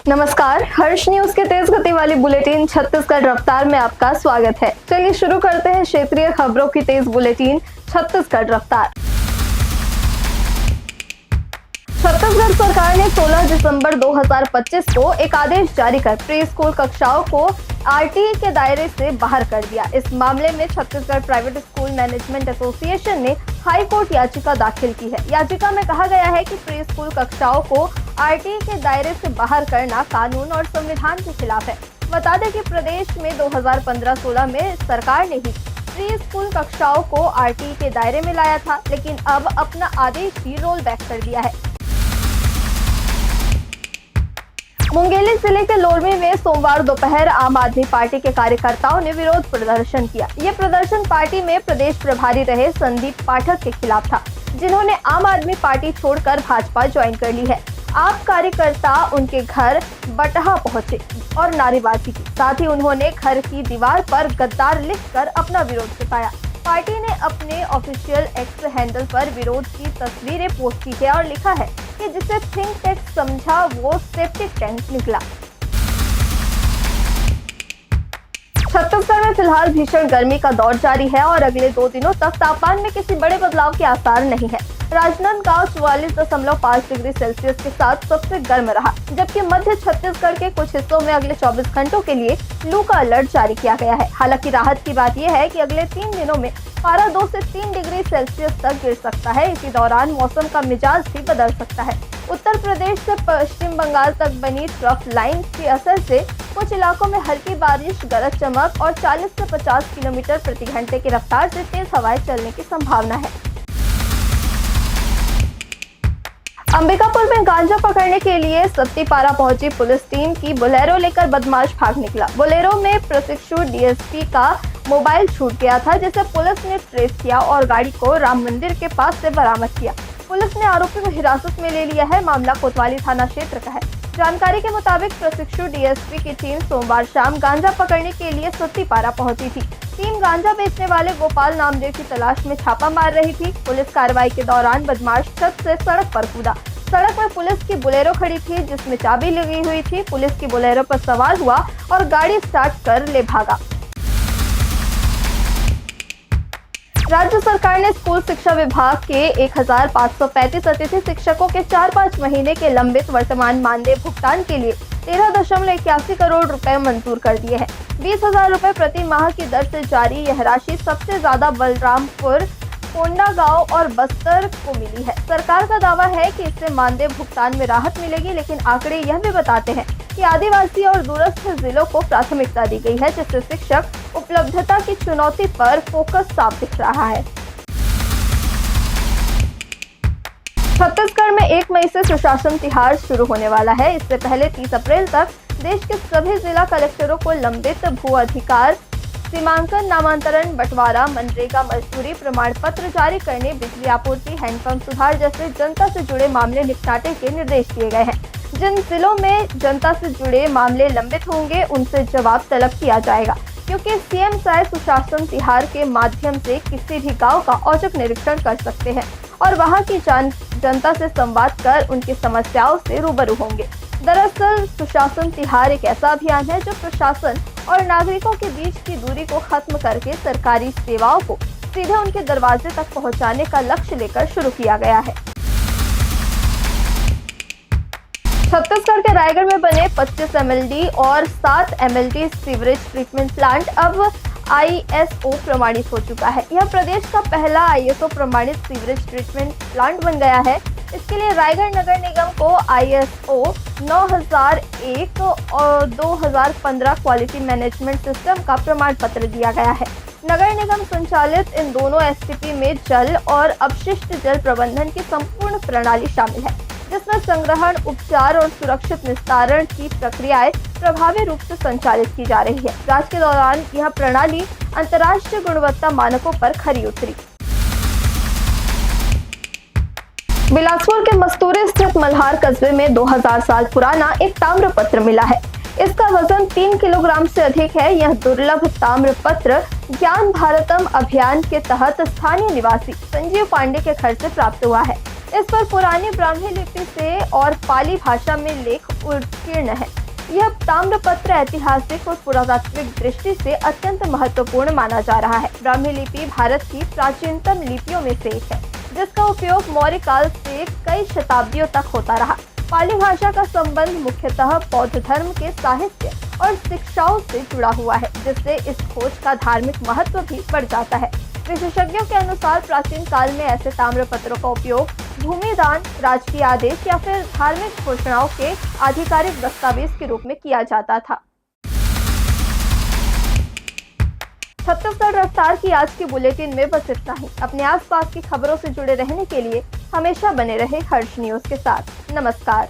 नमस्कार, हर्ष न्यूज के तेज गति वाली बुलेटिन छत्तीसगढ़ रफ्तार में आपका स्वागत है। चलिए शुरू करते हैं क्षेत्रीय खबरों की तेज बुलेटिन छत्तीसगढ़ रफ्तार। छत्तीसगढ़ सरकार ने 16 दिसंबर 2025 को एक आदेश जारी कर प्री स्कूल कक्षाओं को आरटीई के दायरे से बाहर कर दिया। इस मामले में Chhattisgarh private school management association ने हाई कोर्ट याचिका दाखिल की है। याचिका में कहा गया है कि प्री स्कूल कक्षाओं को आरटीई के दायरे से बाहर करना कानून और संविधान के खिलाफ है। बता दें कि प्रदेश में 2015-16 में सरकार ने ही प्री स्कूल कक्षाओं को आरटीई के दायरे में लाया था, लेकिन अब अपना आदेश ही रोल बैक कर दिया है। मुंगेली जिले के लोरमी में सोमवार दोपहर आम आदमी पार्टी के कार्यकर्ताओं ने विरोध प्रदर्शन किया। ये प्रदर्शन पार्टी में प्रदेश प्रभारी रहे संदीप पाठक के खिलाफ था, जिन्होंने आम आदमी पार्टी छोड़कर भाजपा ज्वाइन कर ली है। आप कार्यकर्ता उनके घर बटहा पहुंचे और नारेबाजी की। साथ ही उन्होंने घर की दीवार पर गद्दार लिखकर अपना विरोध जताया। पार्टी ने अपने ऑफिशियल एक्स हैंडल पर विरोध की तस्वीरें पोस्ट की है और लिखा है कि जिसे थिंक टैंक समझा वो सेप्टिक टैंक निकला। छत्तीसगढ़ में फिलहाल भीषण गर्मी का दौर जारी है और अगले 2 दिनों तक तापमान में किसी बड़े बदलाव के आसार नहीं है। राजनांदगांव 44.5 डिग्री सेल्सियस के साथ सबसे गर्म रहा, जबकि मध्य छत्तीसगढ़ के कुछ हिस्सों में अगले 24 घंटों के लिए लू का अलर्ट जारी किया गया है। हालांकि राहत की बात यह है कि अगले 3 दिनों में पारा 2 से 3 डिग्री सेल्सियस तक गिर सकता है। इसी दौरान मौसम का मिजाज भी बदल सकता है। उत्तर प्रदेश से पश्चिम बंगाल तक बनी ट्रफ लाइन के असर से कुछ इलाकों में हल्की बारिश, गरज चमक और 40 से 50 किलोमीटर प्रति घंटे की रफ्तार से तेज हवाएं चलने की संभावना है। अंबिकापुर में गांजा पकड़ने के लिए सत्तीपारा पहुंची पुलिस टीम की बोलेरो लेकर बदमाश भाग निकला। बोलेरो में प्रशिक्षु डीएसपी का मोबाइल छूट गया था, जिसे पुलिस ने ट्रेस किया और गाड़ी को राम मंदिर के पास से बरामद किया। पुलिस ने आरोपी को हिरासत में ले लिया है। मामला कोतवाली थाना क्षेत्र का है। जानकारी के मुताबिक प्रशिक्षु डीएसपी की टीम सोमवार शाम गांजा पकड़ने के लिए सत्तीपारा पहुंची थी। टीम गांजा बेचने वाले गोपाल नामदेव की तलाश में छापा मार रही थी। पुलिस कार्रवाई के दौरान बदमाश छत से सड़क पर कूदा। सड़क में पुलिस की बोलेरो खड़ी थी, जिसमें चाबी लगी हुई थी। पुलिस की बोलेरो पर सवार हुआ और गाड़ी स्टार्ट कर ले भागा। राज्य सरकार ने स्कूल शिक्षा विभाग के 1535 अतिथि शिक्षकों के 4-5 महीने के लंबित वर्तमान मानदेय भुगतान के लिए 13.81 करोड़ रुपए मंजूर कर दिए हैं। 20,000 रुपए प्रति माह की दर से जारी यह राशि सबसे ज्यादा बलरामपुर, कोंडागांव और बस्तर को मिली है। सरकार का दावा है कि इससे मानदेय भुगतान में राहत मिलेगी, लेकिन आंकड़े यह भी बताते हैं कि आदिवासी और दूरस्थ जिलों को प्राथमिकता दी गई है, जिससे शिक्षक उपलब्धता की चुनौती पर फोकस साफ दिख रहा है। छत्तीसगढ़ में 1 मई से सुशासन तिहार शुरू होने वाला है। इससे पहले 30 अप्रैल तक देश के सभी जिला कलेक्टरों को लंबित भू अधिकार, सीमांकन, नामांतरण, बंटवारा, मनरेगा मजदूरी प्रमाण पत्र जारी करने, बिजली आपूर्ति, हैंडपंप सुधार जैसे जनता से जुड़े मामले निपटाने के निर्देश दिए गए हैं। जिन जिलों में जनता से जुड़े मामले लंबित होंगे, उनसे जवाब तलब किया जाएगा, क्योंकि सीएम साय सुशासन तिहार के माध्यम से किसी भी गांव का औचक निरीक्षण कर सकते हैं और वहां की जनता से संवाद कर उनकी समस्याओं से रूबरू होंगे। दरअसल सुशासन तिहार एक ऐसा अभियान है जो प्रशासन और नागरिकों के बीच की दूरी को खत्म करके सरकारी सेवाओं को सीधे उनके दरवाजे तक पहुंचाने का लक्ष्य लेकर शुरू किया गया है। छत्तीसगढ़ के रायगढ़ में बने 25 एमएलडी और 7 एमएलडी सीवरेज ट्रीटमेंट प्लांट अब आईएसओ प्रमाणित हो चुका है। यह प्रदेश का पहला आईएसओ प्रमाणित सीवरेज ट्रीटमेंट प्लांट बन गया है। इसके लिए रायगढ़ नगर निगम को आईएसओ 9001 और 2015 क्वालिटी मैनेजमेंट सिस्टम का प्रमाण पत्र दिया गया है। नगर निगम संचालित इन दोनों एसटीपी में जल और अपशिष्ट जल प्रबंधन की संपूर्ण प्रणाली शामिल है, जिसमें संग्रहण, उपचार और सुरक्षित निस्तारण की प्रक्रियाएं प्रभावी रूप से संचालित की जा रही है। जांच के दौरान यह प्रणाली अंतर्राष्ट्रीय गुणवत्ता मानकों पर खरी उतरी। बिलासपुर के मस्तूरे स्थित मल्हार कस्बे में 2000 साल पुराना एक ताम्र पत्र मिला है। इसका वजन 3 किलोग्राम से अधिक है। यह दुर्लभ ताम्र पत्र ज्ञान भारतम अभियान के तहत स्थानीय निवासी संजीव पांडे के घर से प्राप्त हुआ है। इस पर पुरानी ब्राह्मी लिपि से और पाली भाषा में लेख उत्कीर्ण है। यह ताम्रपत्र ऐतिहासिक और पुरातात्विक दृष्टि से अत्यंत महत्वपूर्ण माना जा रहा है। ब्राह्मी लिपि भारत की प्राचीनतम लिपियों में से एक है, जिसका उपयोग मौर्य काल से कई शताब्दियों तक होता रहा। पाली भाषा का संबंध मुख्यतः बौद्ध धर्म के साहित्य और शिक्षाओं से जुड़ा हुआ है, जिससे इस खोज का धार्मिक महत्व भी बढ़ जाता है। विशेषज्ञों के अनुसार प्राचीन काल में ऐसे ताम्रपत्रों का उपयोग भूमिदान, राजकीय आदेश या फिर धार्मिक घोषणाओं के आधिकारिक दस्तावेज के रूप में किया जाता था। छत्तीसगढ़ रफ्तार की आज की बुलेटिन में बस इतना ही। अपने आसपास की खबरों से जुड़े रहने के लिए हमेशा बने रहे हर्ष न्यूज के साथ। नमस्कार।